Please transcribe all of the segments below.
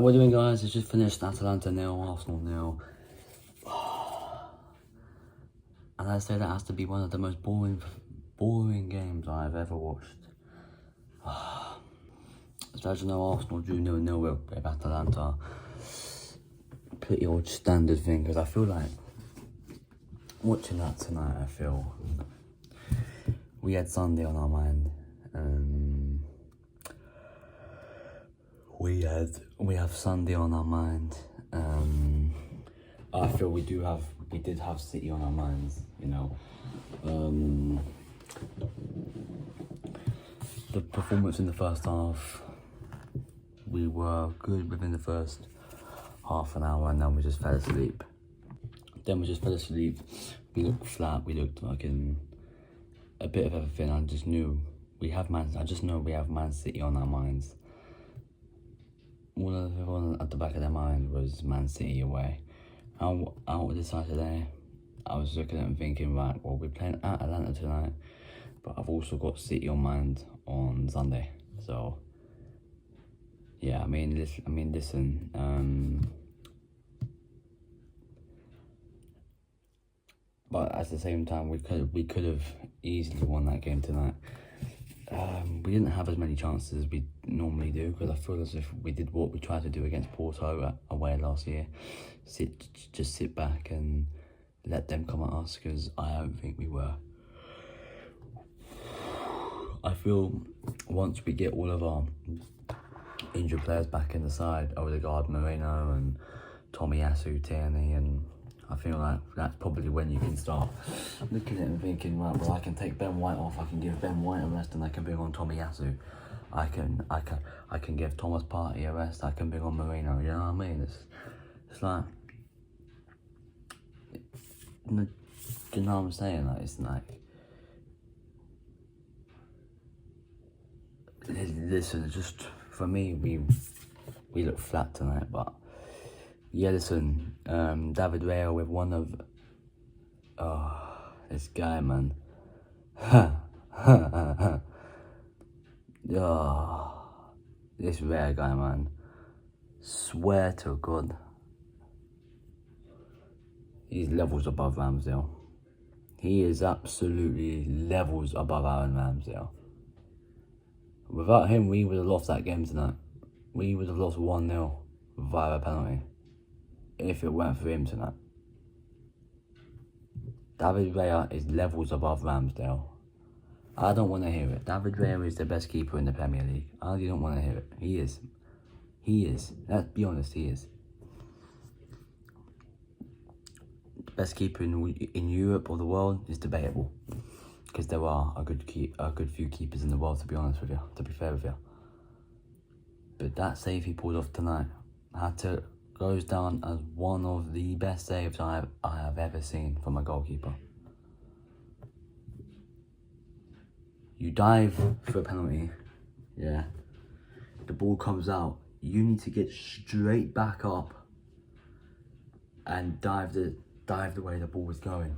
what we're doing, guys, is just finished Atalanta 0, Arsenal 0. And I say that has to be one of the most boring games I've ever watched. As you know, Arsenal drew 0-0 with Atalanta. Pretty old standard thing, because I feel like watching that tonight, I feel we had Sunday on our mind. We have Sunday on our mind. I feel we did have City on our minds, you know. The performance in the first half, we were good within the first half an hour, and then we just fell asleep. We looked flat. We looked like in a bit of everything. I just know we have Man City on our minds. All of everyone at the back of their mind was Man City away. Out of this Saturday, I was looking at it and thinking, right, well, we're playing at Atalanta tonight, but I've also got City on mind on Sunday. So, yeah, I mean, listen. But at the same time, we could have easily won that game tonight. We didn't have as many chances as we normally do, because I feel as if we did what we tried to do against Porto away last year. Just sit back and let them come at us, because I don't think we were. I feel once we get all of our injured players back in the side, Odegaard, Moreno and Tomiyasu, Tierney, and I feel like that's probably when you can start looking at it and thinking, right, well, I can take Ben White off, I can give Ben White a rest, and I can bring on Tomiyasu. I can give Thomas Partey a rest, I can bring on Moreno, you know what I mean? It's like, do you know what I'm saying? Like, it's like, listen, just for me, we look flat tonight, but yeah, listen, David Raya with one of, this guy, man. This Raya guy, man. Swear to God, he's levels above Ramsdale. He is absolutely levels above Aaron Ramsdale. Without him, we would have lost that game tonight. We would have lost 1-0 via a penalty if it weren't for him tonight. David Raya is levels above Ramsdale. I don't want to hear it. David Raya is the best keeper in the Premier League. I don't want to hear it. He is. He is. Let's be honest, he is. The best keeper in Europe or the world is debatable, because there are a good few keepers in the world, to be honest with you, to be fair with you. But that save he pulled off tonight goes down as one of the best saves I have ever seen from a goalkeeper. You dive for a penalty, yeah. The ball comes out. You need to get straight back up and dive the way the ball was going.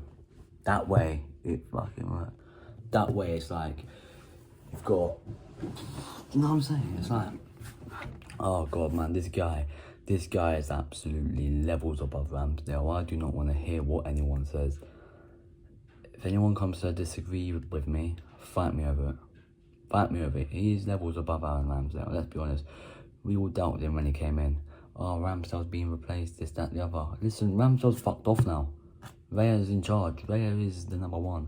That way, it fucking works. That way, it's like you've got. You know what I'm saying? It's like, oh God, man, this guy is absolutely levels above Ramsdale. I do not want to hear what anyone says. If anyone comes to disagree with me, fight me over it. Fight me over it. He is levels above Aaron Ramsdale. Let's be honest. We all doubted him when he came in. Oh, Ramsdale's being replaced, this, that, the other. Listen, Ramsdale's fucked off now. Raya's in charge. Raya is the number one.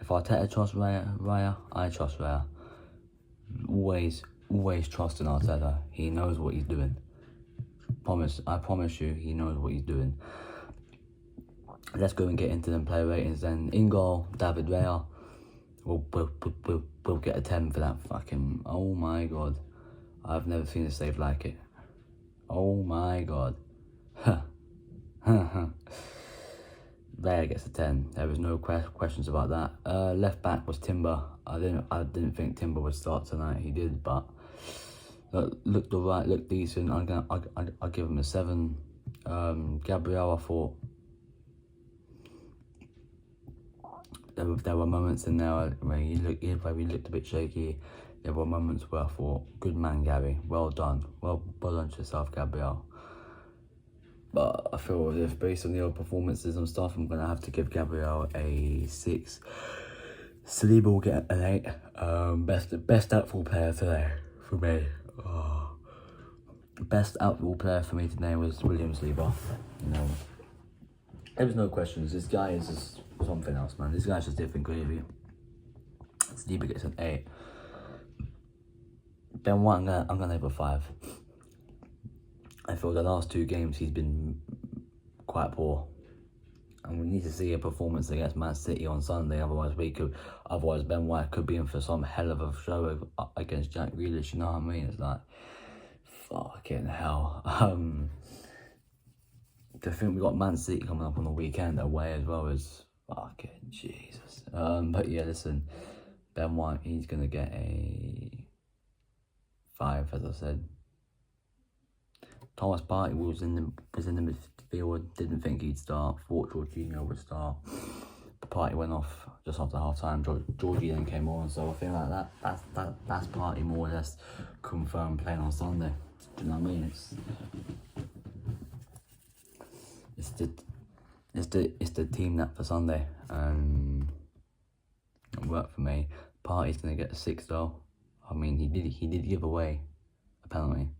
If Arteta trusts Raya, I trust Raya. Always trust in Arteta. He knows what he's doing. I promise you, he knows what he's doing. Let's go and get into them player ratings then. In goal, David Raya. We'll get a 10 for that fucking. Oh my God, I've never seen a save like it. Oh my God. Raya gets a 10. There was no questions about that. Left back was Timber. I didn't think Timber would start tonight. He did, but looked alright, looked decent. I'll give him a 7. Gabriel, I thought there were moments in there where he looked a bit shaky. there were moments where I thought, good man, Gabby, well done. Well done to yourself, Gabriel. But I feel as if, based on the other performances and stuff, I'm going to have to give Gabriel a 6. Saliba will get an 8. Best outfield player today for me. Best outfield player for me today was William Saliba. You know, there was no questions. This guy is just something else, man. This guy's just different gravy. Saliba gets an 8. Ben White, I'm gonna have a 5. I feel the last 2 games he's been quite poor, and we need to see a performance against Man City on Sunday. Otherwise Ben White could be in for some hell of a show against Jack Grealish. You know what I mean? It's like, fucking hell. To think we got Man City coming up on the weekend away as well as fucking Jesus. But yeah, listen, Ben White, he's gonna get a 5, as I said. Thomas Partey was in the midfield, didn't think he'd start, thought Jorginho would start. But Partey went off just after half time. Georgie then came on, so I feel like that's Partey more or less confirmed playing on Sunday. Do you know what I mean? It's the team that for Sunday, and it worked for me. Partey's gonna get a 6 though. I mean, he did give away a penalty.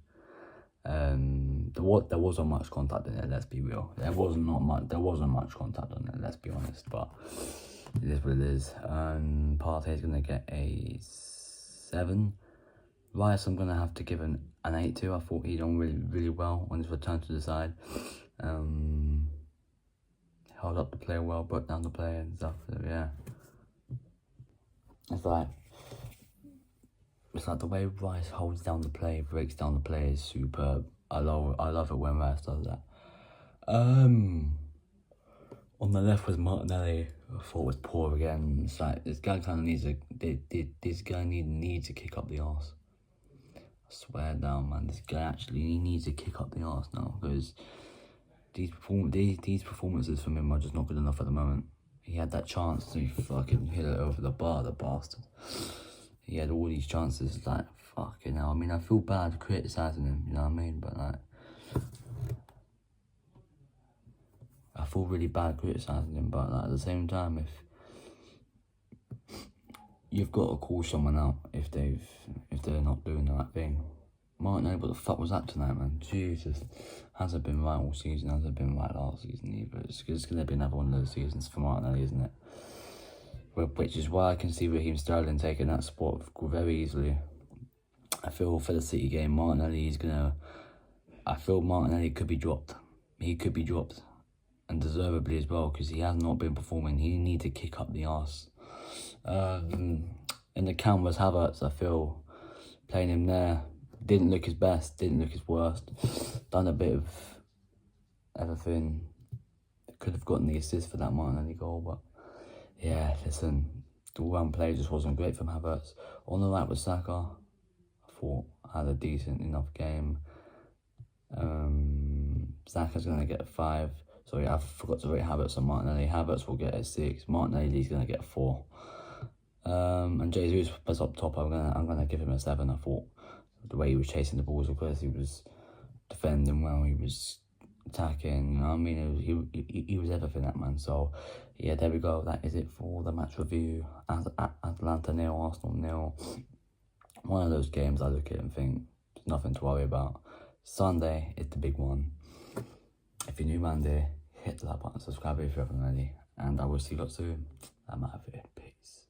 There wasn't much contact in it, let's be real. There wasn't much contact on it, let's be honest, but it is what it is. Partey's gonna get a 7. Rice, I'm gonna have to give an 8 to. I thought he done really well on his return to the side. Held up the play well, broke down the play and stuff. So yeah, it's like the way Rice holds down the play, breaks down the play is superb. I love it when Rice does that. On the left was Martinelli. I thought was poor again. It's like this guy kind of needs to kick up the arse. I swear down, man. This guy actually needs to kick up the arse now, because these performances from him are just not good enough at the moment. He had that chance to fucking hit it over the bar, the bastard. He had all these chances, like, fucking hell. I mean, I feel bad criticising him, you know what I mean? But, like, I feel really bad criticising him, but, like, at the same time, if you've got to call someone out if they're not doing the right thing. Martinelli, what the fuck was that tonight, man? Jesus. Hasn't been right all season, hasn't been right last season either. It's going to be another one of those seasons for Martinelli, isn't it? Which is why I can see Raheem Sterling taking that spot very easily. I feel for the City game, Martinelli could be dropped. He could be dropped, and deservedly as well, because he has not been performing. He needs to kick up the arse. In the canvas, Havertz, I feel, playing him there, didn't look his best, didn't look his worst. Done a bit of everything. Could have gotten the assist for that Martinelli goal, but yeah, listen, the all-round play just wasn't great from Havertz. On the right was Saka. I thought had a decent enough game. Saka's going to get a 5. Sorry, I forgot to rate Havertz and Martinelli. Havertz will get a 6. Martinelli's going to get a 4. And Jesus was up top. I'm gonna give him a 7. I thought the way he was chasing the balls, of course, he was defending well. He was attacking. You know what I mean? He was everything, that man. So yeah, there we go. That is it for the match review. Atalanta 0, Arsenal 0. One of those games I look at and think there's nothing to worry about. Sunday is the big one. If you're new man there, hit the like button, subscribe if you haven't already, and I will see you lot soon. I'm out of here. Peace.